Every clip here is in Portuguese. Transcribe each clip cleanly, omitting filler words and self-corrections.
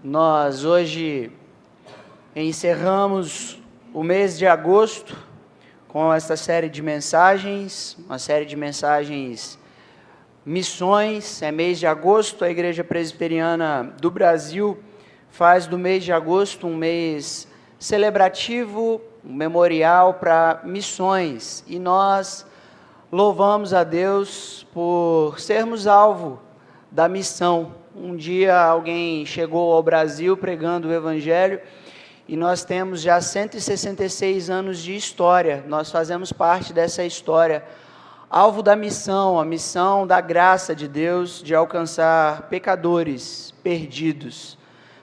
Nós hoje encerramos o mês de agosto com esta série de mensagens, uma série de mensagens missões. É mês de agosto, a Igreja Presbiteriana do Brasil faz do mês de agosto um mês celebrativo, um memorial para missões. E nós louvamos a Deus por sermos alvo da missão. Um dia alguém chegou ao Brasil pregando o Evangelho e nós temos já 166 anos de história. Nós fazemos parte dessa história. Alvo da missão, a missão da graça de Deus de alcançar pecadores perdidos.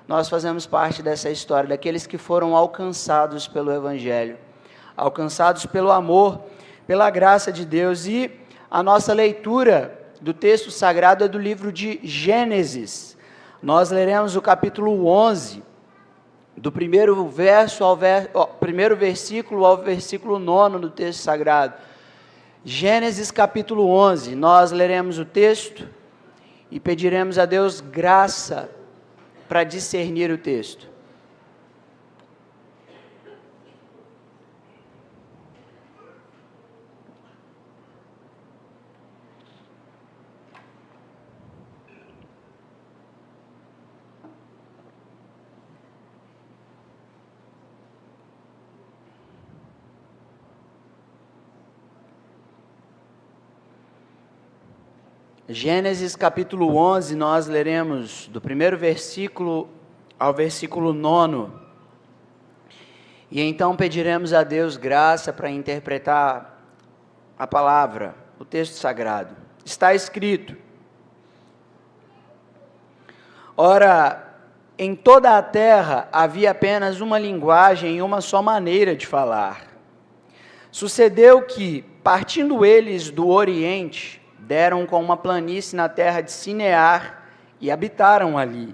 Nós fazemos parte dessa história, daqueles que foram alcançados pelo Evangelho, alcançados pelo amor, pela graça de Deus. E a nossa leitura do texto sagrado é do livro de Gênesis. Nós leremos o capítulo 11, do primeiro versículo ao versículo 9 do texto sagrado. Gênesis capítulo 11, nós leremos o texto e pediremos a Deus graça para discernir o texto. Gênesis capítulo 11, nós leremos do primeiro versículo ao versículo 9. E então pediremos a Deus graça para interpretar a palavra, o texto sagrado. Está escrito: ora, em toda a terra havia apenas uma linguagem e uma só maneira de falar. Sucedeu que, partindo eles do Oriente, deram com uma planície na terra de Sinear e habitaram ali.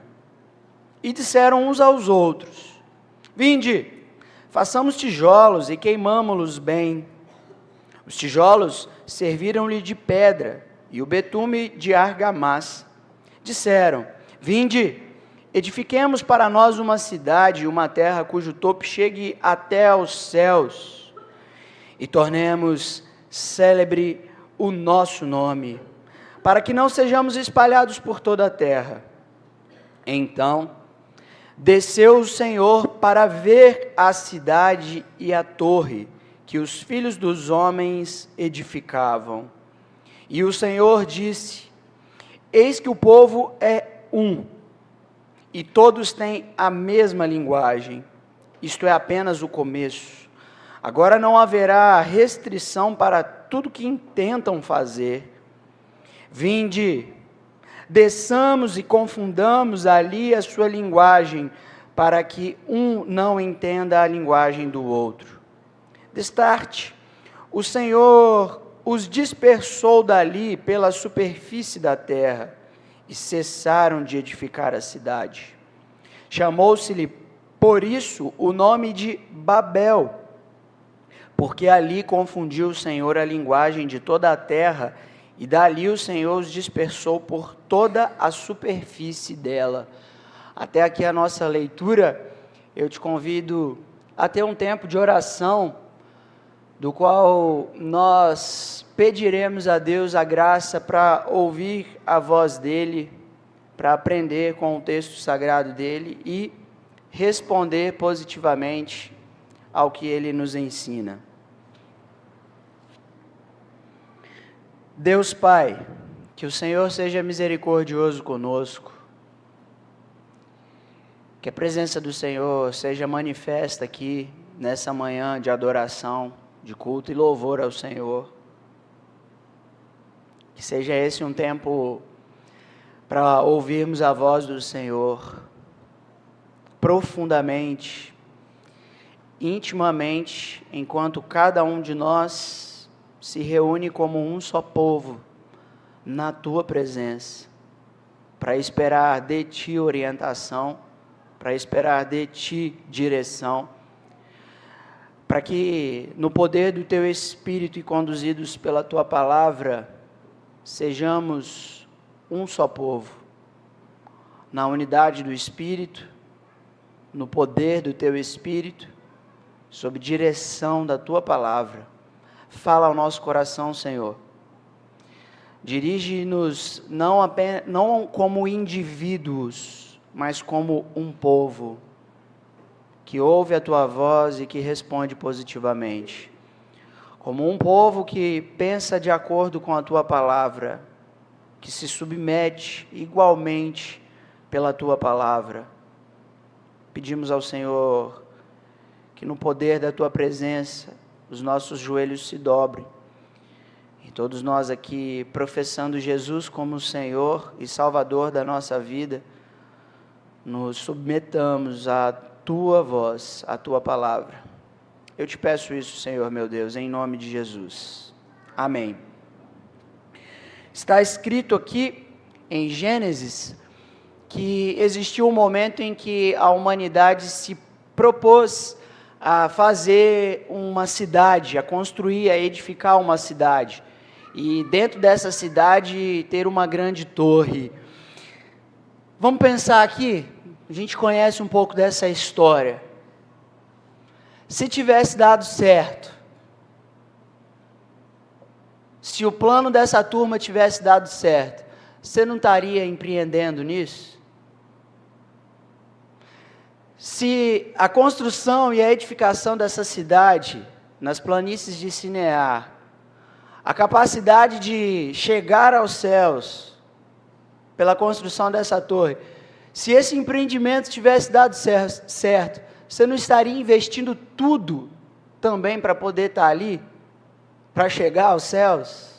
E disseram uns aos outros: vinde, façamos tijolos e queimamo-los bem. Os tijolos serviram-lhe de pedra e o betume de argamassa. Disseram: vinde, edifiquemos para nós uma cidade e uma terra cujo topo chegue até aos céus, e tornemos célebre o nosso nome, para que não sejamos espalhados por toda a terra. Então desceu o Senhor para ver a cidade e a torre que os filhos dos homens edificavam. E o Senhor disse: eis que o povo é um, e todos têm a mesma linguagem. Isto é apenas o começo. Agora não haverá restrição para tudo que intentam fazer. Vinde, desçamos e confundamos ali a sua linguagem, para que um não entenda a linguagem do outro. Destarte, o Senhor os dispersou dali pela superfície da terra, e cessaram de edificar a cidade. Chamou-se-lhe, por isso, o nome de Babel, porque ali confundiu o Senhor a linguagem de toda a terra, e dali o Senhor os dispersou por toda a superfície dela. Até aqui a nossa leitura. Eu te convido a ter um tempo de oração, do qual nós pediremos a Deus a graça para ouvir a voz dEle, para aprender com o texto sagrado dEle e responder positivamente ao que Ele nos ensina. Deus Pai, que o Senhor seja misericordioso conosco, que a presença do Senhor seja manifesta aqui nessa manhã de adoração, de culto e louvor ao Senhor. Que seja esse um tempo para ouvirmos a voz do Senhor profundamente, intimamente, enquanto cada um de nós se reúne como um só povo na Tua presença, para esperar de Ti orientação, para esperar de Ti direção, para que no poder do Teu Espírito e conduzidos pela Tua palavra, sejamos um só povo, na unidade do Espírito, no poder do Teu Espírito, sob direção da Tua palavra. Fala ao nosso coração, Senhor. Dirige-nos não como indivíduos, mas como um povo que ouve a Tua voz e que responde positivamente. Como um povo que pensa de acordo com a Tua palavra, que se submete igualmente pela Tua palavra. Pedimos ao Senhor que no poder da Tua presença os nossos joelhos se dobrem. E todos nós aqui, professando Jesus como Senhor e Salvador da nossa vida, nos submetamos à Tua voz, à Tua palavra. Eu te peço isso, Senhor meu Deus, em nome de Jesus. Amém. Está escrito aqui em Gênesis que existiu um momento em que a humanidade se propôs a fazer uma cidade, a construir, a edificar uma cidade. E dentro dessa cidade ter uma grande torre. Vamos pensar aqui, a gente conhece um pouco dessa história. Se tivesse dado certo, se o plano dessa turma tivesse dado certo, você não estaria empreendendo nisso? Se a construção e a edificação dessa cidade, nas planícies de Sinear, a capacidade de chegar aos céus, pela construção dessa torre, se esse empreendimento tivesse dado certo, você não estaria investindo tudo também para poder estar ali, para chegar aos céus?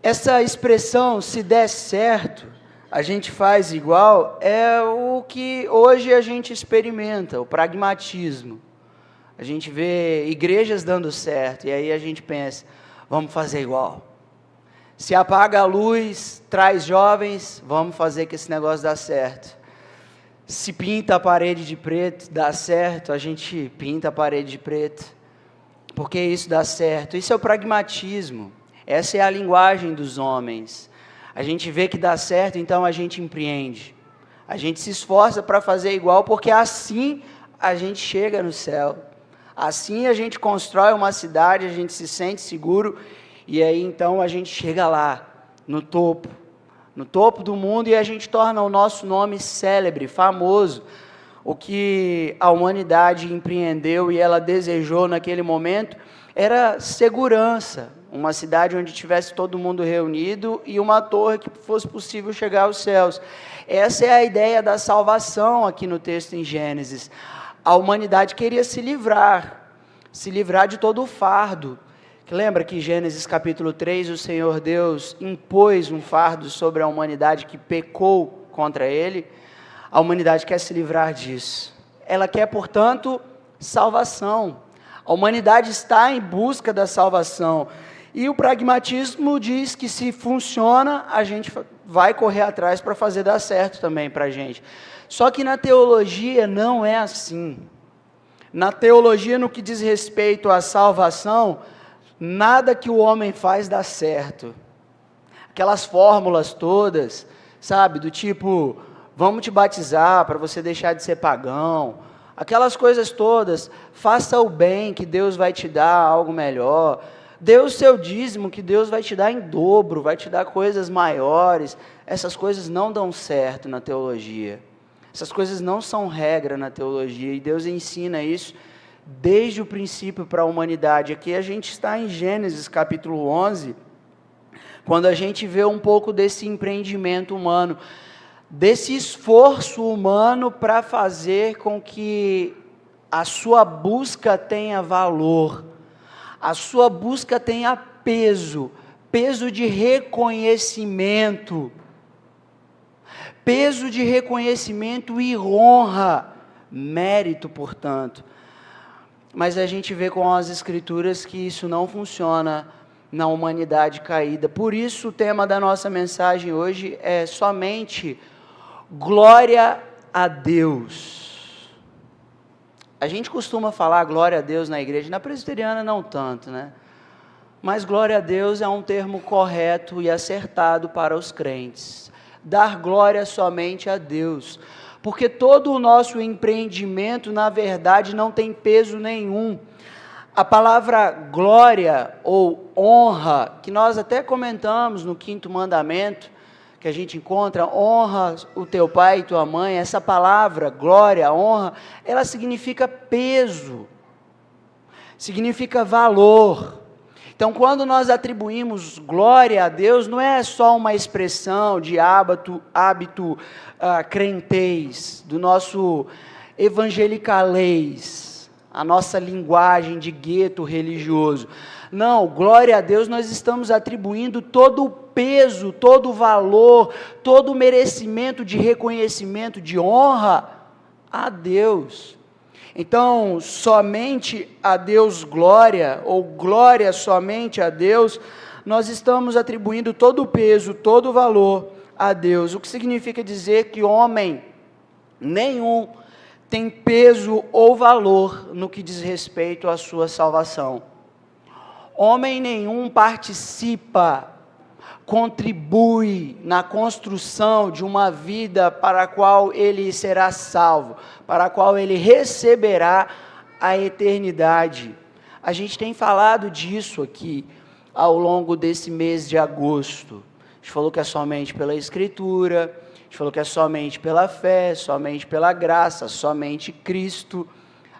Essa expressão, se der certo, a gente faz igual, é o que hoje a gente experimenta, o pragmatismo. A gente vê igrejas dando certo, e aí a gente pensa, vamos fazer igual. Se apaga a luz, traz jovens, vamos fazer que esse negócio dá certo. Se pinta a parede de preto, dá certo, a gente pinta a parede de preto. Porque isso dá certo. Isso é o pragmatismo. Essa é a linguagem dos homens. A gente vê que dá certo, então a gente empreende. A gente se esforça para fazer igual, porque assim a gente chega no céu. Assim a gente constrói uma cidade, a gente se sente seguro, e aí então a gente chega lá, no topo do mundo, e a gente torna o nosso nome célebre, famoso. O que a humanidade empreendeu e ela desejou naquele momento era segurança, uma cidade onde tivesse todo mundo reunido e uma torre que fosse possível chegar aos céus. Essa é a ideia da salvação aqui no texto em Gênesis. A humanidade queria se livrar de todo o fardo. Lembra que em Gênesis capítulo 3, o Senhor Deus impôs um fardo sobre a humanidade que pecou contra Ele? A humanidade quer se livrar disso. Ela quer, portanto, salvação. A humanidade está em busca da salvação. E o pragmatismo diz que se funciona, a gente vai correr atrás para fazer dar certo também para a gente. Só que na teologia não é assim. Na teologia, no que diz respeito à salvação, nada que o homem faz dá certo. Aquelas fórmulas todas, sabe, do tipo, vamos te batizar para você deixar de ser pagão. Aquelas coisas todas, faça o bem que Deus vai te dar algo melhor. Dê o seu dízimo que Deus vai te dar em dobro, vai te dar coisas maiores. Essas coisas não dão certo na teologia. Essas coisas não são regra na teologia, e Deus ensina isso desde o princípio para a humanidade. Aqui a gente está em Gênesis capítulo 11, quando a gente vê um pouco desse empreendimento humano, desse esforço humano para fazer com que a sua busca tenha valor, a sua busca tenha peso de reconhecimento, e honra, mérito, portanto. Mas a gente vê com as Escrituras que isso não funciona na humanidade caída. Por isso o tema da nossa mensagem hoje é somente glória a Deus. A gente costuma falar glória a Deus na igreja, na presbiteriana não tanto, né? Mas glória a Deus é um termo correto e acertado para os crentes. Dar glória somente a Deus. porque todo o nosso empreendimento, na verdade, não tem peso nenhum. A palavra glória ou honra, que nós até comentamos no 5º mandamento, que a gente encontra, honra o teu pai e tua mãe, essa palavra, glória, honra, ela significa peso, significa valor. Então, quando nós atribuímos glória a Deus, não é só uma expressão de hábito crentez, do nosso evangelicalês, a nossa linguagem de gueto religioso. Não, glória a Deus, nós estamos atribuindo todo o peso, todo o valor, todo o merecimento de reconhecimento, de honra a Deus. Então, somente a Deus glória, ou glória somente a Deus, nós estamos atribuindo todo o peso, todo o valor a Deus. O que significa dizer que homem nenhum tem peso ou valor no que diz respeito à sua salvação. Homem nenhum participa, contribui na construção de uma vida para a qual ele será salvo, para a qual ele receberá a eternidade. A gente tem falado disso aqui ao longo desse mês de agosto. A gente falou que é somente pela Escritura, a gente falou que é somente pela fé, somente pela graça, somente Cristo.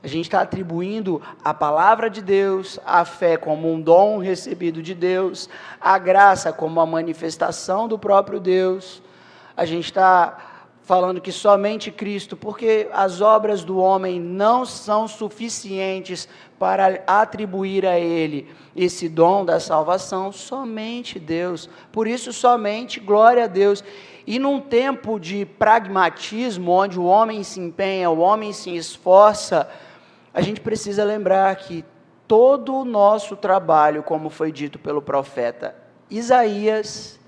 A gente está atribuindo a palavra de Deus, a fé como um dom recebido de Deus, a graça como a manifestação do próprio Deus. A gente está falando que somente Cristo, porque as obras do homem não são suficientes para atribuir a Ele esse dom da salvação, somente Deus. Por isso, somente glória a Deus. E num tempo de pragmatismo, onde o homem se empenha, o homem se esforça, a gente precisa lembrar que todo o nosso trabalho, como foi dito pelo profeta Isaías,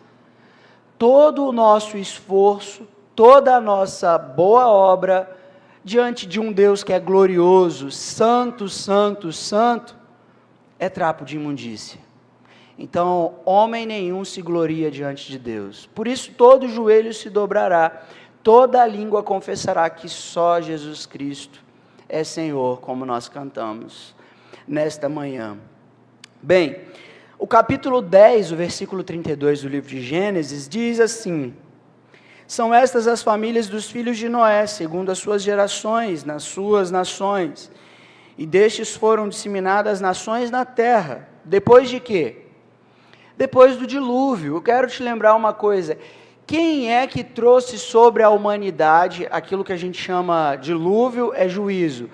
todo o nosso esforço, toda a nossa boa obra, diante de um Deus que é glorioso, santo, santo, santo, é trapo de imundícia. Então, homem nenhum se gloria diante de Deus. Por isso, todo joelho se dobrará, toda língua confessará que só Jesus Cristo é Senhor, como nós cantamos nesta manhã. Bem, o capítulo 10, o versículo 32 do livro de Gênesis, diz assim: são estas as famílias dos filhos de Noé, segundo as suas gerações, nas suas nações. E destes foram disseminadas as nações na terra. Depois de quê? Depois do dilúvio. Eu quero te lembrar uma coisa. Quem é que trouxe sobre a humanidade aquilo que a gente chama dilúvio é juízo?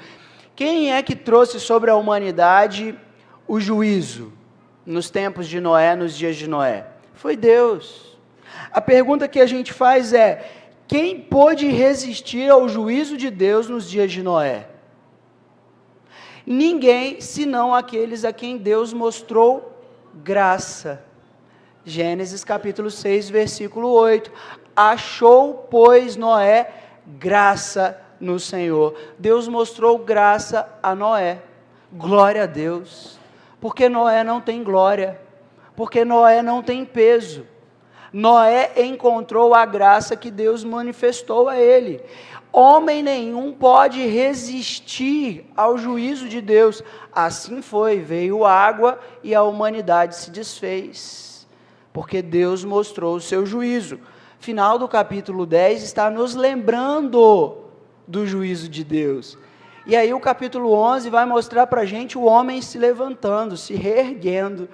Quem é que trouxe sobre a humanidade o juízo nos tempos de Noé, nos dias de Noé? Foi Deus. A pergunta que a gente faz é: quem pôde resistir ao juízo de Deus nos dias de Noé? Ninguém, senão aqueles a quem Deus mostrou graça. Gênesis capítulo 6, versículo 8. Achou, pois, Noé graça no Senhor. Deus mostrou graça a Noé. Glória a Deus. Porque Noé não tem glória. Porque Noé não tem peso. Noé encontrou a graça que Deus manifestou a ele. Homem nenhum pode resistir ao juízo de Deus. Assim foi, veio água e a humanidade se desfez. Porque Deus mostrou o seu juízo. Final do capítulo 10 está nos lembrando do juízo de Deus. E aí o capítulo 11 vai mostrar para a gente o homem se levantando, se reerguendo.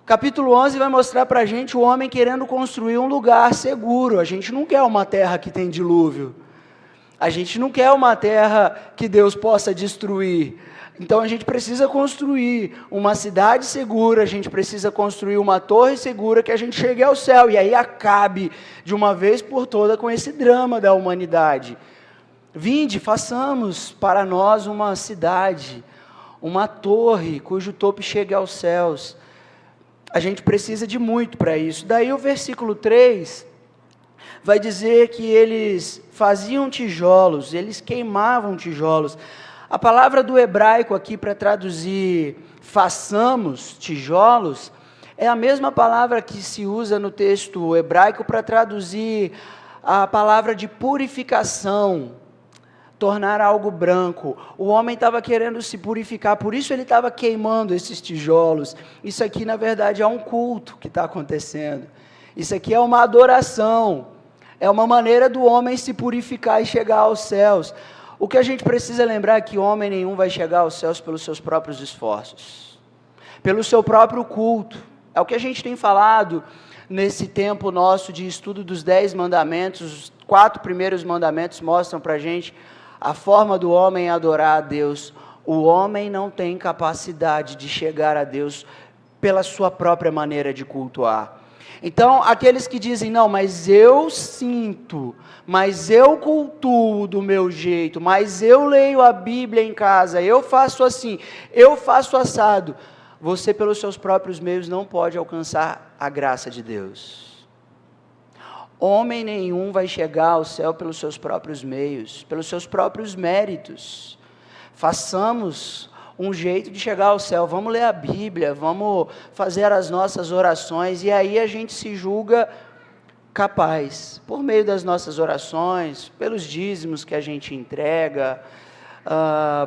Capítulo 11 vai mostrar para a gente o homem querendo construir um lugar seguro. A gente não quer uma terra que tem dilúvio. A gente não quer uma terra que Deus possa destruir. Então a gente precisa construir uma cidade segura, a gente precisa construir uma torre segura que a gente chegue ao céu. E aí acabe de uma vez por toda com esse drama da humanidade. Vinde, façamos para nós uma cidade, uma torre cujo topo chegue aos céus. A gente precisa de muito para isso. Daí o versículo 3 vai dizer que eles faziam tijolos, eles queimavam tijolos. A palavra do hebraico aqui para traduzir façamos tijolos é a mesma palavra que se usa no texto hebraico para traduzir a palavra de purificação, tornar algo branco. O homem estava querendo se purificar, por isso ele estava queimando esses tijolos. Isso aqui, na verdade, é um culto que está acontecendo. Isso aqui é uma adoração. É uma maneira do homem se purificar e chegar aos céus. O que a gente precisa lembrar é que homem nenhum vai chegar aos céus pelos seus próprios esforços, pelo seu próprio culto. É o que a gente tem falado nesse tempo nosso de estudo dos 10 mandamentos. Os 4 primeiros mandamentos mostram para a gente a forma do homem adorar a Deus. O homem não tem capacidade de chegar a Deus pela sua própria maneira de cultuar. Então, aqueles que dizem, não, mas eu sinto, mas eu cultuo do meu jeito, mas eu leio a Bíblia em casa, eu faço assim, eu faço assado. Você, pelos seus próprios meios, não pode alcançar a graça de Deus. Homem nenhum vai chegar ao céu pelos seus próprios meios, pelos seus próprios méritos. Façamos um jeito de chegar ao céu, vamos ler a Bíblia, vamos fazer as nossas orações, e aí a gente se julga capaz, por meio das nossas orações, pelos dízimos que a gente entrega,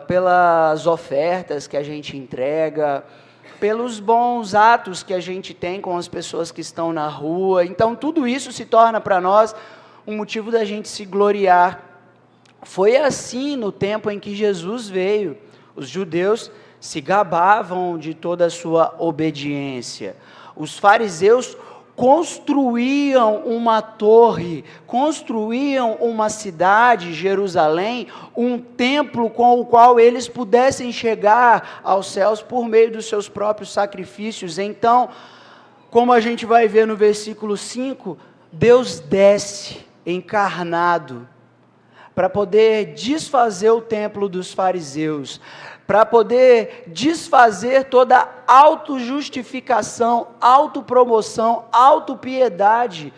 pelas ofertas que a gente entrega, pelos bons atos que a gente tem com as pessoas que estão na rua. Então tudo isso se torna para nós um motivo da gente se gloriar. Foi assim no tempo em que Jesus veio. Os judeus se gabavam de toda a sua obediência. Os fariseus construíam uma torre, construíam uma cidade, Jerusalém, um templo com o qual eles pudessem chegar aos céus por meio dos seus próprios sacrifícios. Então, como a gente vai ver no versículo 5, Deus desce encarnado para poder desfazer o templo dos fariseus, para poder desfazer toda autojustificação, autopromoção, autopiedade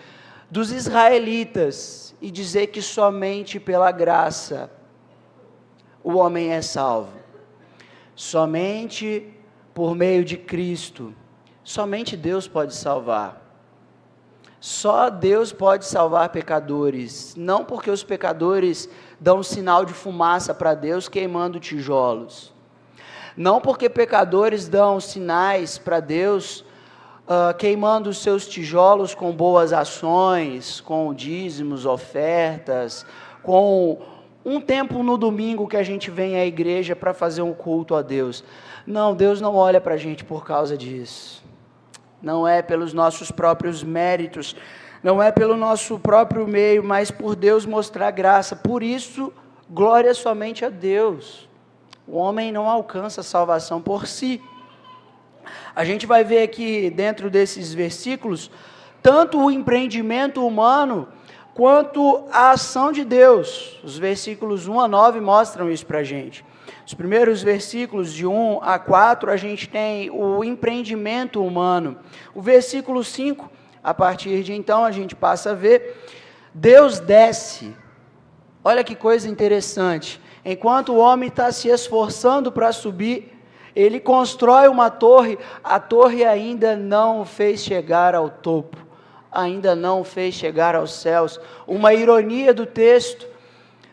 dos israelitas e dizer que somente pela graça o homem é salvo. Somente por meio de Cristo, somente Deus pode salvar. Só Deus pode salvar pecadores, não porque os pecadores dão sinal de fumaça para Deus queimando tijolos. Não porque pecadores dão sinais para Deus queimando os seus tijolos com boas ações, com dízimos, ofertas, com um tempo no domingo que a gente vem à igreja para fazer um culto a Deus. Não, Deus não olha para a gente por causa disso. Não é pelos nossos próprios méritos, não é pelo nosso próprio meio, mas por Deus mostrar graça. Por isso, glória somente a Deus. O homem não alcança a salvação por si. A gente vai ver aqui dentro desses versículos, tanto o empreendimento humano, quanto a ação de Deus. Os versículos 1 a 9 mostram isso para a gente. Os primeiros versículos de 1 a 4, a gente tem o empreendimento humano. O versículo 5, a partir de então, a gente passa a ver, Deus desce. Olha que coisa interessante. Enquanto o homem está se esforçando para subir, ele constrói uma torre, a torre ainda não o fez chegar ao topo, ainda não o fez chegar aos céus. Uma ironia do texto,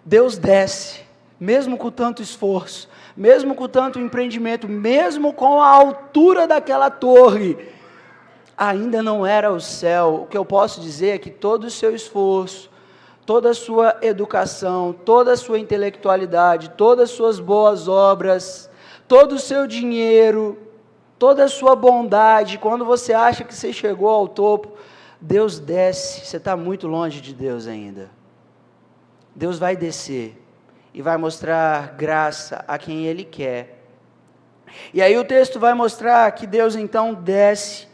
Deus desce, mesmo com tanto esforço, mesmo com tanto empreendimento, mesmo com a altura daquela torre, ainda não era o céu. O que eu posso dizer é que todo o seu esforço, toda a sua educação, toda a sua intelectualidade, todas as suas boas obras, todo o seu dinheiro, toda a sua bondade, quando você acha que você chegou ao topo, Deus desce, você está muito longe de Deus ainda. Deus vai descer e vai mostrar graça a quem Ele quer. E aí o texto vai mostrar que Deus então desce.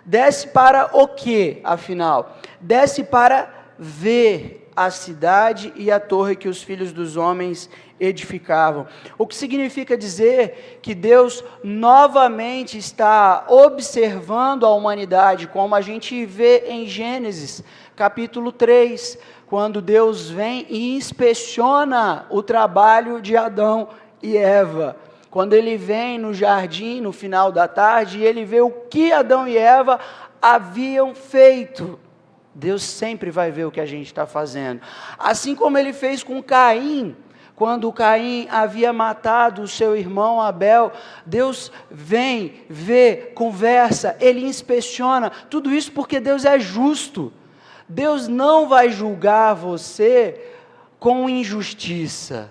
Desce para o quê, afinal? Desce para ver a cidade e a torre que os filhos dos homens edificavam. O que significa dizer que Deus novamente está observando a humanidade, como a gente vê em Gênesis, capítulo 3, quando Deus vem e inspeciona o trabalho de Adão e Eva. Quando ele vem no jardim no final da tarde, e ele vê o que Adão e Eva haviam feito. Deus sempre vai ver o que a gente está fazendo. Assim como ele fez com Caim, quando Caim havia matado o seu irmão Abel, Deus vem, vê, conversa, ele inspeciona, tudo isso porque Deus é justo. Deus não vai julgar você com injustiça.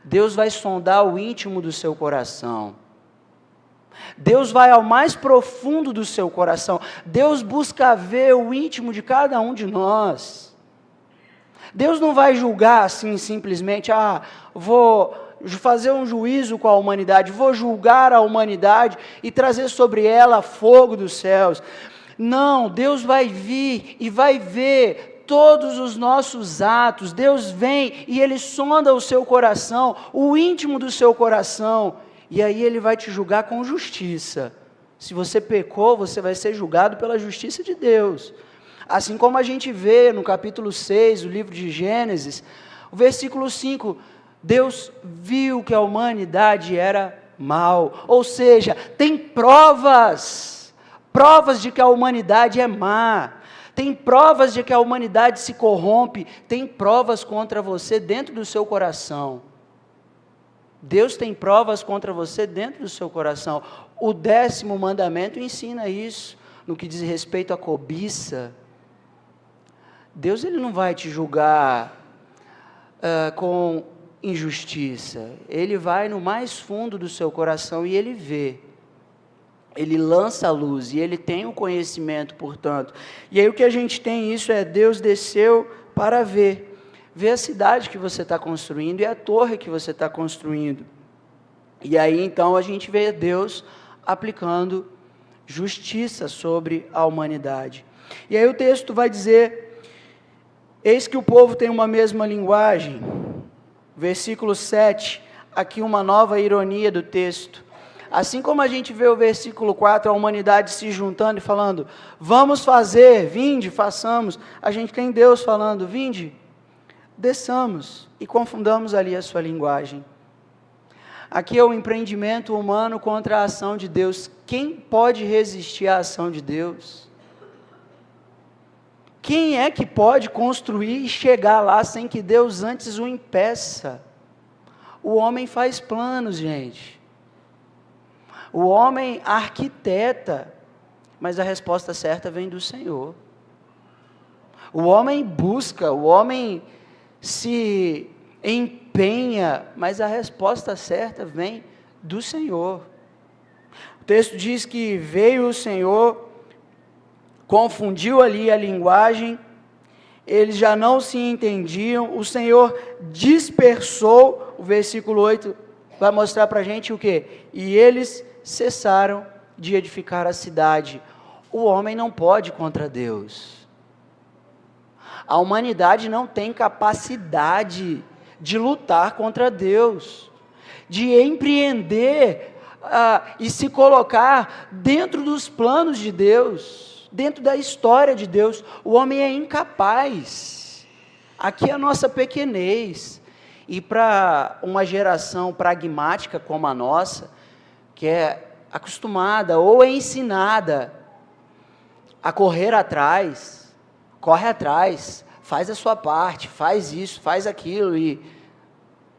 Deus vai sondar o íntimo do seu coração. Deus vai ao mais profundo do seu coração. Deus busca ver o íntimo de cada um de nós. Deus não vai julgar assim simplesmente, vou fazer um juízo com a humanidade, vou julgar a humanidade e trazer sobre ela fogo dos céus. Não, Deus vai vir e vai ver todos os nossos atos. Deus vem e Ele sonda o seu coração, o íntimo do seu coração, e aí Ele vai te julgar com justiça. Se você pecou, você vai ser julgado pela justiça de Deus. Assim como a gente vê no capítulo 6, do livro de Gênesis, o versículo 5, Deus viu que a humanidade era mal, ou seja, tem provas de que a humanidade é má, tem provas de que a humanidade se corrompe, tem provas contra você dentro do seu coração. Deus tem provas contra você dentro do seu coração. O 10º mandamento ensina isso, no que diz respeito à cobiça. Deus ele não vai te julgar com injustiça. Ele vai no mais fundo do seu coração e Ele vê. Ele lança a luz e Ele tem o conhecimento, portanto. E aí o que a gente tem isso Deus desceu para ver a cidade que você está construindo e a torre que você está construindo. E aí então a gente vê Deus aplicando justiça sobre a humanidade. E aí o texto vai dizer: eis que o povo tem uma mesma linguagem. Versículo 7, aqui uma nova ironia do texto. Assim como a gente vê o versículo 4, a humanidade se juntando e falando, vamos fazer, vinde, façamos. A gente tem Deus falando, vinde, desçamos e confundamos ali a sua linguagem. Aqui é o empreendimento humano contra a ação de Deus. Quem pode resistir à ação de Deus? Quem é que pode construir e chegar lá sem que Deus antes o impeça? O homem faz planos, gente. O homem arquiteta, mas a resposta certa vem do Senhor. O homem busca, o homem se empenha, mas a resposta certa vem do Senhor. O texto diz que veio o Senhor, confundiu ali a linguagem, eles já não se entendiam, o Senhor dispersou, o versículo 8 vai mostrar para a gente o quê? E eles cessaram de edificar a cidade. O homem não pode contra Deus. A humanidade não tem capacidade de lutar contra Deus, de empreender e se colocar dentro dos planos de Deus, dentro da história de Deus. O homem é incapaz. Aqui é a nossa pequenez. E para uma geração pragmática como a nossa, que é acostumada ou é ensinada a correr atrás, corre atrás, faz a sua parte, faz isso, faz aquilo, e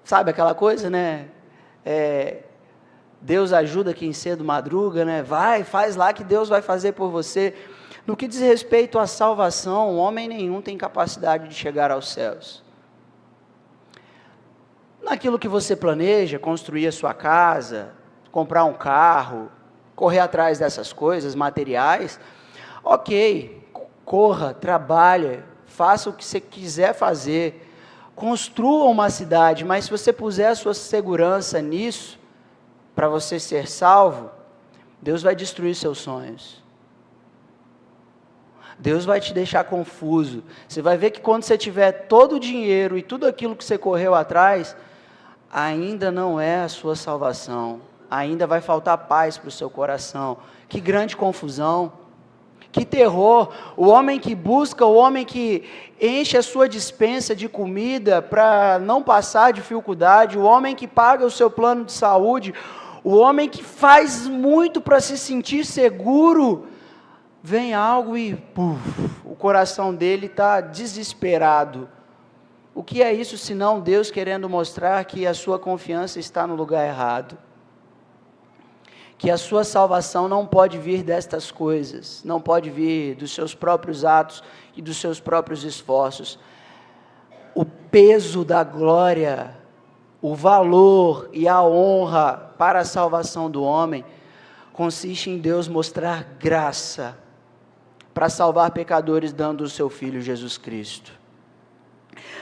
sabe aquela coisa, né? Deus ajuda quem cedo madruga, né? Vai, faz lá que Deus vai fazer por você. No que diz respeito à salvação, homem nenhum tem capacidade de chegar aos céus. Naquilo que você planeja, construir a sua casa, comprar um carro, correr atrás dessas coisas materiais, ok, corra, trabalhe, faça o que você quiser fazer, construa uma cidade, mas se você puser a sua segurança nisso, para você ser salvo, Deus vai destruir seus sonhos. Deus vai te deixar confuso. Você vai ver que quando você tiver todo o dinheiro e tudo aquilo que você correu atrás, ainda não é a sua salvação. Ainda vai faltar paz para o seu coração. Que grande confusão, que terror. O homem que busca, o homem que enche a sua despensa de comida para não passar dificuldade, o homem que paga o seu plano de saúde, o homem que faz muito para se sentir seguro, vem algo e o coração dele está desesperado. O que é isso senão Deus querendo mostrar que a sua confiança está no lugar errado? Que a sua salvação não pode vir destas coisas, não pode vir dos seus próprios atos e dos seus próprios esforços. O peso da glória, o valor e a honra para a salvação do homem consiste em Deus mostrar graça para salvar pecadores, dando o seu Filho Jesus Cristo.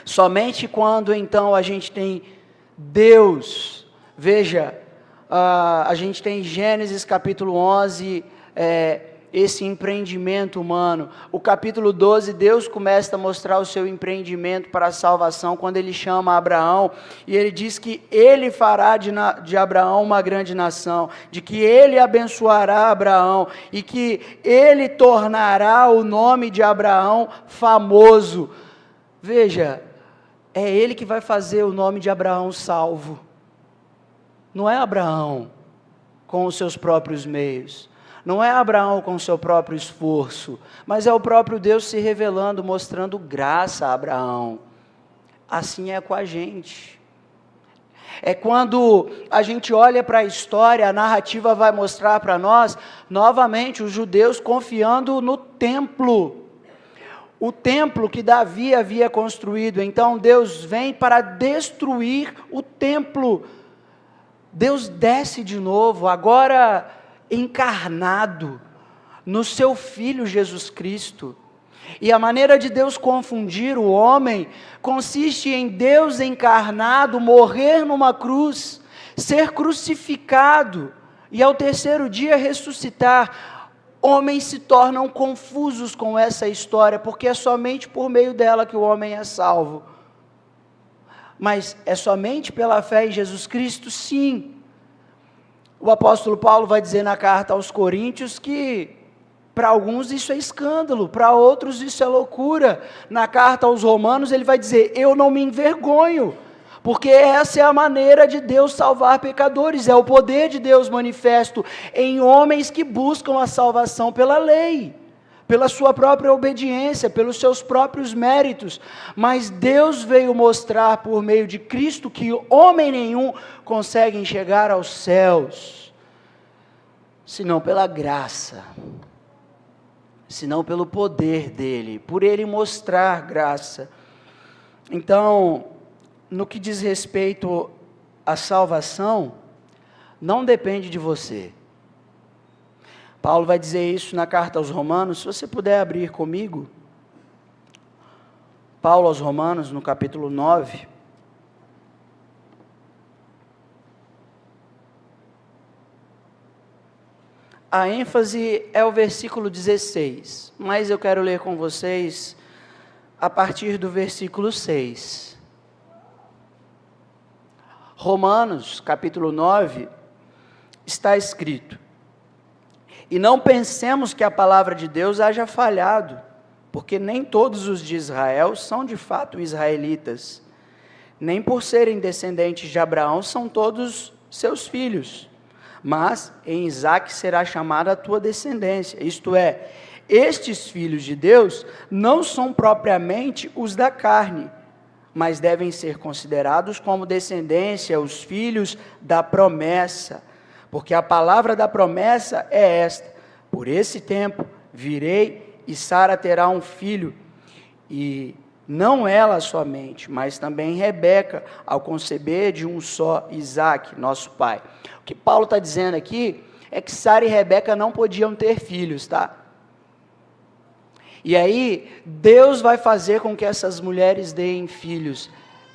Somente quando então a gente tem Deus, veja, a gente tem em Gênesis capítulo 11, esse empreendimento humano. O capítulo 12, Deus começa a mostrar o seu empreendimento para a salvação, quando Ele chama Abraão, e Ele diz que Ele fará de Abraão uma grande nação, de que Ele abençoará Abraão, e que Ele tornará o nome de Abraão famoso. Veja, é Ele que vai fazer o nome de Abraão salvo. Não é Abraão com os seus próprios meios, não é Abraão com o seu próprio esforço, mas é o próprio Deus se revelando, mostrando graça a Abraão. Assim é com a gente. É quando a gente olha para a história, a narrativa vai mostrar para nós, novamente, os judeus confiando no templo. O templo que Davi havia construído. Então Deus vem para destruir o templo. Deus desce de novo, agora encarnado, no seu Filho Jesus Cristo. E a maneira de Deus confundir o homem consiste em Deus encarnado morrer numa cruz, ser crucificado e ao terceiro dia ressuscitar. Homens se tornam confusos com essa história, porque é somente por meio dela que o homem é salvo. Mas é somente pela fé em Jesus Cristo? Sim. O apóstolo Paulo vai dizer na carta aos Coríntios que para alguns isso é escândalo, para outros isso é loucura. Na carta aos Romanos ele vai dizer, eu não me envergonho, porque essa é a maneira de Deus salvar pecadores, é o poder de Deus manifesto em homens que buscam a salvação pela lei, pela sua própria obediência, pelos seus próprios méritos. Mas Deus veio mostrar por meio de Cristo que homem nenhum consegue chegar aos céus, senão pela graça, senão pelo poder dele, por ele mostrar graça. Então, no que diz respeito à salvação, não depende de você. Paulo vai dizer isso na carta aos Romanos, se você puder abrir comigo, Paulo aos Romanos, no capítulo 9, a ênfase é o versículo 16, mas eu quero ler com vocês a partir do versículo 6. Romanos, capítulo 9, está escrito, e não pensemos que a palavra de Deus haja falhado, porque nem todos os de Israel são de fato israelitas, nem por serem descendentes de Abraão são todos seus filhos, mas em Isaque será chamada a tua descendência, isto é, estes filhos de Deus não são propriamente os da carne, mas devem ser considerados como descendência, os filhos da promessa, porque a palavra da promessa é esta, por esse tempo virei e Sara terá um filho, e não ela somente, mas também Rebeca, ao conceber de um só Isaque, nosso pai. O que Paulo está dizendo aqui é que Sara e Rebeca não podiam ter filhos, tá? E aí, Deus vai fazer com que essas mulheres deem filhos.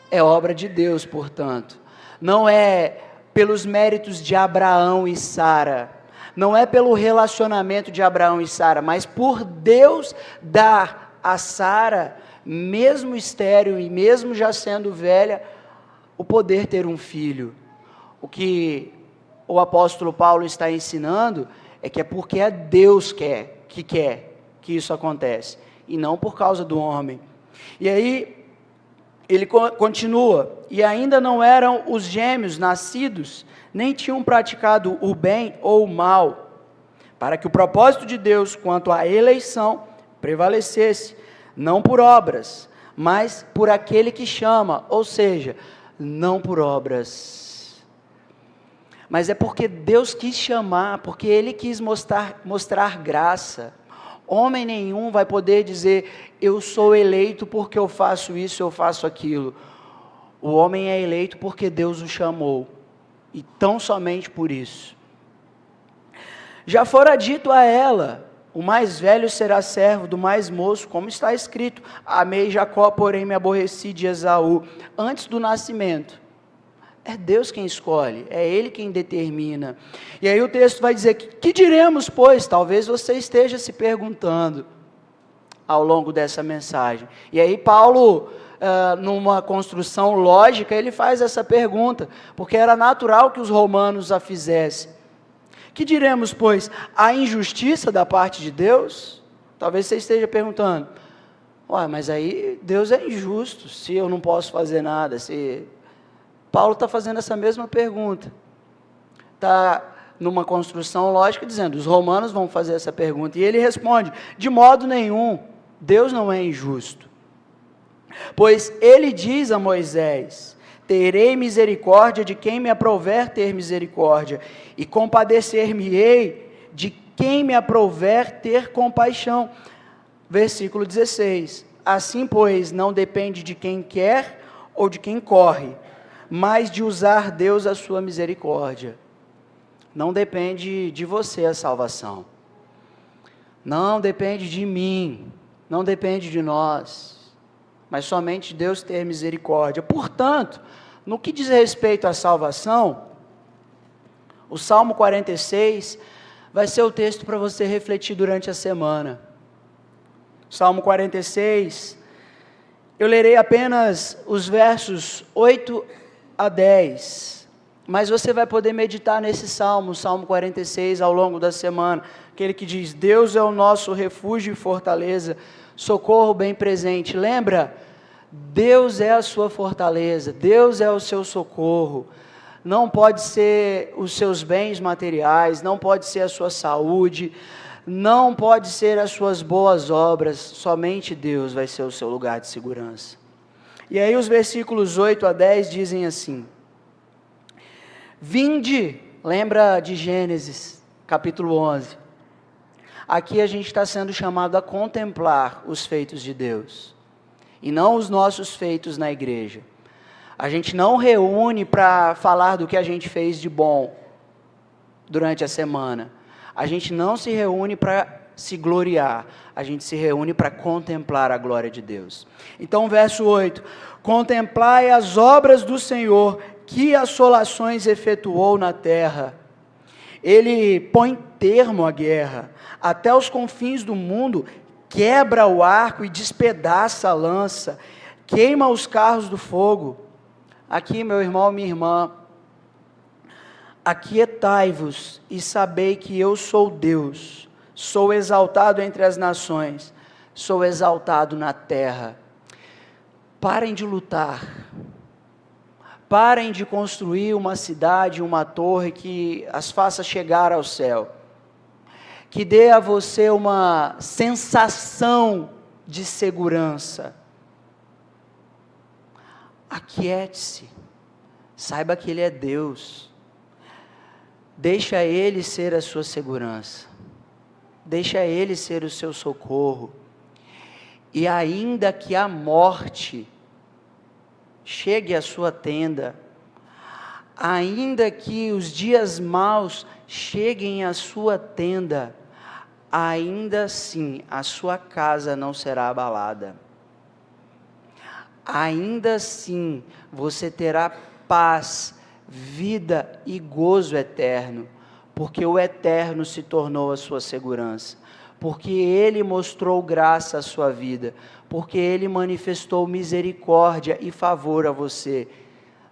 É obra de Deus, portanto. Não é pelos méritos de Abraão e Sara, não é pelo relacionamento de Abraão e Sara, mas por Deus dar a Sara, mesmo estéril e mesmo já sendo velha, o poder ter um filho. O que o apóstolo Paulo está ensinando é que é porque é Deus que quer que isso acontece, e não por causa do homem. E aí, ele continua, e ainda não eram os gêmeos nascidos, nem tinham praticado o bem ou o mal, para que o propósito de Deus quanto à eleição prevalecesse, não por obras, mas por aquele que chama, ou seja, não por obras. Mas é porque Deus quis chamar, porque Ele quis mostrar graça. Homem nenhum vai poder dizer, eu sou eleito porque eu faço isso, eu faço aquilo. O homem é eleito porque Deus o chamou, e tão somente por isso. Já fora dito a ela, o mais velho será servo do mais moço, como está escrito, amei Jacó, porém me aborreci de Esaú, antes do nascimento. É Deus quem escolhe, é Ele quem determina. E aí o texto vai dizer, que diremos, pois? Talvez você esteja se perguntando ao longo dessa mensagem. E aí Paulo, numa construção lógica, ele faz essa pergunta, porque era natural que os romanos a fizessem. Que diremos, pois, a injustiça da parte de Deus? Talvez você esteja perguntando, mas aí Deus é injusto, se eu não posso fazer nada, se... Paulo está fazendo essa mesma pergunta, está numa construção lógica dizendo, os romanos vão fazer essa pergunta, e ele responde, de modo nenhum, Deus não é injusto, pois ele diz a Moisés, terei misericórdia de quem me aprouver ter misericórdia, e compadecer-me-ei de quem me aprouver ter compaixão. Versículo 16, assim pois não depende de quem quer ou de quem corre, mas de usar Deus a sua misericórdia. Não depende de você a salvação, não depende de mim, não depende de nós, mas somente Deus ter misericórdia. Portanto, no que diz respeito à salvação, o Salmo 46 vai ser o texto para você refletir durante a semana. Salmo 46, eu lerei apenas os versos 8 a 10, mas você vai poder meditar nesse Salmo, Salmo 46, ao longo da semana, aquele que diz, Deus é o nosso refúgio e fortaleza, socorro bem presente. Lembra? Deus é a sua fortaleza, Deus é o seu socorro. Não pode ser os seus bens materiais, não pode ser a sua saúde, não pode ser as suas boas obras, somente Deus vai ser o seu lugar de segurança. E aí os versículos 8 a 10 dizem assim, vinde, lembra de Gênesis, capítulo 11, aqui a gente está sendo chamado a contemplar os feitos de Deus, e não os nossos feitos na igreja. A gente não reúne para falar do que a gente fez de bom durante a semana, a gente não se reúne para se gloriar, a gente se reúne para contemplar a glória de Deus. Então, verso 8, contemplai as obras do Senhor, que assolações efetuou na terra. Ele põe termo à guerra, até os confins do mundo, quebra o arco e despedaça a lança, queima os carros do fogo. Aqui, meu irmão, minha irmã, aquietai-vos e sabei que eu sou Deus, sou exaltado entre as nações, sou exaltado na terra. Parem de lutar, parem de construir uma cidade, uma torre que as faça chegar ao céu, que dê a você uma sensação de segurança. Aquiete-se, saiba que Ele é Deus, deixa Ele ser a sua segurança, deixa Ele ser o seu socorro, e ainda que a morte chegue à sua tenda, ainda que os dias maus cheguem à sua tenda, ainda assim a sua casa não será abalada, ainda assim você terá paz, vida e gozo eterno, porque o eterno se tornou a sua segurança, porque Ele mostrou graça à sua vida, porque Ele manifestou misericórdia e favor a você.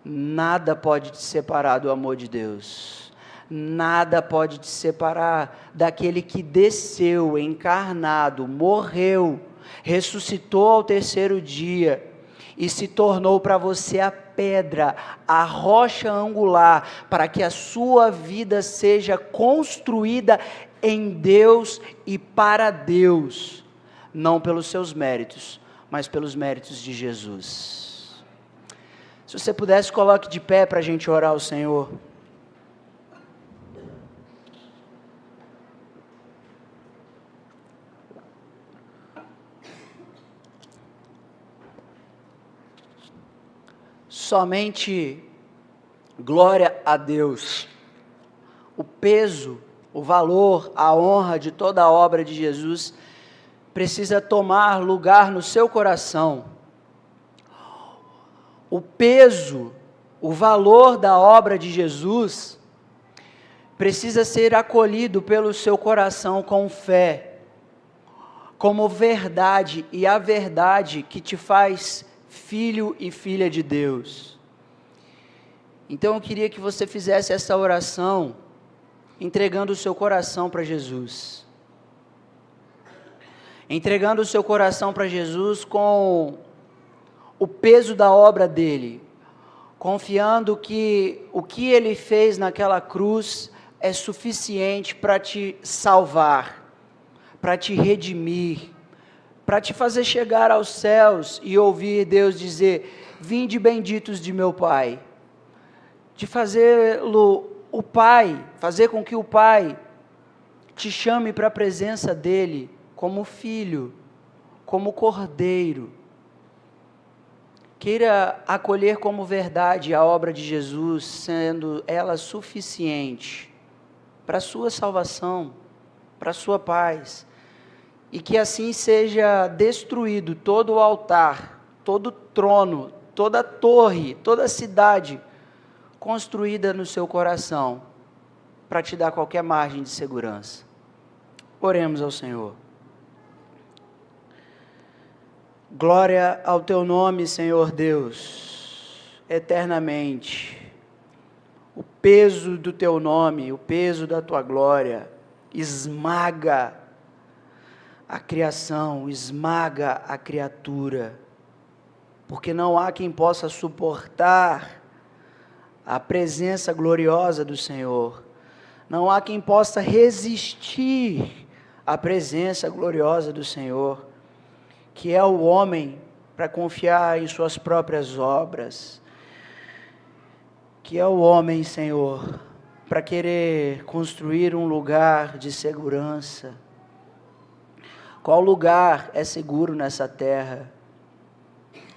Nada pode te separar do amor de Deus, nada pode te separar daquele que desceu, encarnado, morreu, ressuscitou ao terceiro dia, e se tornou para você a pedra, a rocha angular, para que a sua vida seja construída em Deus e para Deus, não pelos seus méritos, mas pelos méritos de Jesus. Se você pudesse, coloque de pé para a gente orar ao Senhor. Somente glória a Deus. O peso, o valor, a honra de toda a obra de Jesus precisa tomar lugar no seu coração. O peso, o valor da obra de Jesus precisa ser acolhido pelo seu coração com fé, como verdade, e a verdade que te faz filho e filha de Deus. Então eu queria que você fizesse essa oração, entregando o seu coração para Jesus. Entregando o seu coração para Jesus com o peso da obra dele, confiando que o que ele fez naquela cruz é suficiente para te salvar, para te redimir, para te fazer chegar aos céus e ouvir Deus dizer: vinde benditos de meu Pai. De fazê-lo o Pai, fazer com que o Pai te chame para a presença dele como filho, como cordeiro. Queira acolher como verdade a obra de Jesus, sendo ela suficiente para a sua salvação, para a sua paz. E que assim seja destruído todo o altar, todo o trono, toda a torre, toda a cidade construída no seu coração, para te dar qualquer margem de segurança. Oremos ao Senhor. Glória ao teu nome, Senhor Deus, eternamente. O peso do teu nome, o peso da tua glória, esmaga a criação, esmaga a criatura, porque não há quem possa suportar a presença gloriosa do Senhor, não há quem possa resistir à presença gloriosa do Senhor, que é o homem para confiar em suas próprias obras, que é o homem, Senhor, para querer construir um lugar de segurança. Qual lugar é seguro nessa terra?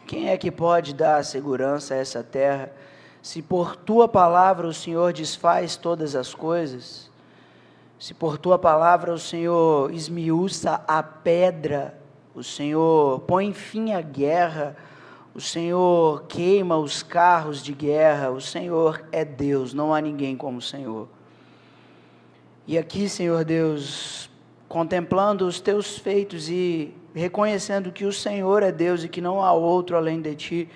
Quem é que pode dar segurança a essa terra? Se por tua palavra o Senhor desfaz todas as coisas, se por tua palavra o Senhor esmiuça a pedra, o Senhor põe fim à guerra, o Senhor queima os carros de guerra, o Senhor é Deus, não há ninguém como o Senhor. E aqui, Senhor Deus, contemplando os teus feitos e reconhecendo que o Senhor é Deus e que não há outro além de ti,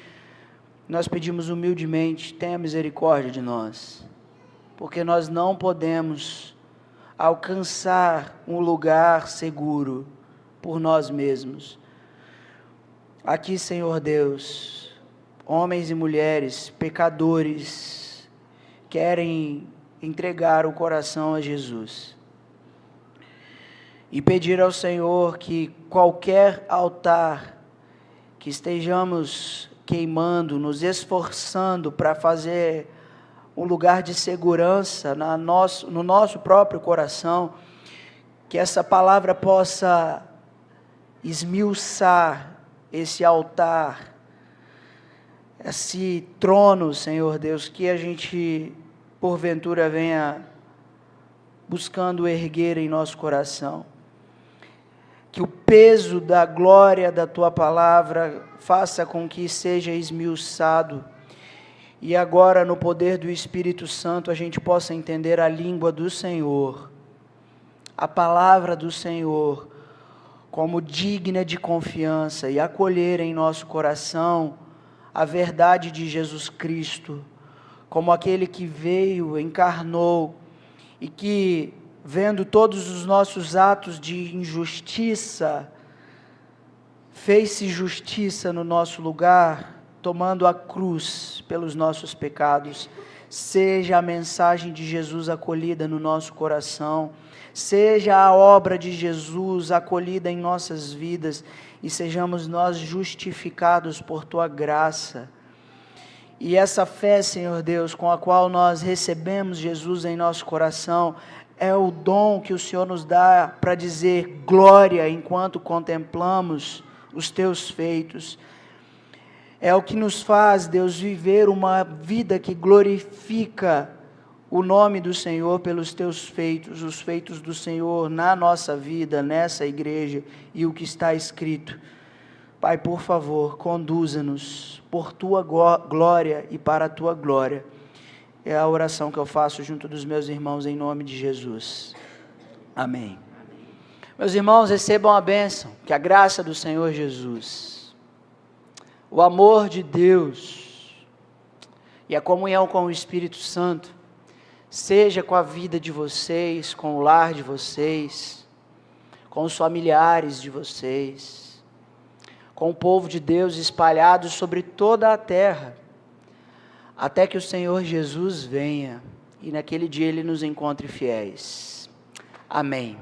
nós pedimos humildemente: tenha misericórdia de nós, porque nós não podemos alcançar um lugar seguro por nós mesmos. Aqui, Senhor Deus, homens e mulheres, pecadores, querem entregar o coração a Jesus e pedir ao Senhor que qualquer altar que estejamos queimando, nos esforçando para fazer um lugar de segurança no nosso próprio coração, que essa palavra possa esmiuçar esse altar, esse trono, Senhor Deus, que a gente porventura venha buscando erguer em nosso coração. Que o peso da glória da tua palavra faça com que seja esmiuçado, e agora no poder do Espírito Santo a gente possa entender a língua do Senhor, a palavra do Senhor, como digna de confiança, e acolher em nosso coração a verdade de Jesus Cristo, como aquele que veio, encarnou, e que, vendo todos os nossos atos de injustiça, fez-se justiça no nosso lugar, tomando a cruz pelos nossos pecados. Seja a mensagem de Jesus acolhida no nosso coração, Seja a obra de Jesus acolhida em nossas vidas e sejamos nós justificados por Tua graça. E essa fé, Senhor Deus, com a qual nós recebemos Jesus em nosso coração, é o dom que o Senhor nos dá para dizer glória enquanto contemplamos os Teus feitos. É o que nos faz, Deus, viver uma vida que glorifica o nome do Senhor pelos Teus feitos, os feitos do Senhor na nossa vida, nessa igreja e o que está escrito. Pai, por favor, conduza-nos por Tua glória e para a Tua glória. É a oração que eu faço junto dos meus irmãos em nome de Jesus. Amém. Meus irmãos, recebam a bênção, que a graça do Senhor Jesus, o amor de Deus e a comunhão com o Espírito Santo seja com a vida de vocês, com o lar de vocês, com os familiares de vocês, com o povo de Deus espalhado sobre toda a terra, até que o Senhor Jesus venha e naquele dia Ele nos encontre fiéis. Amém.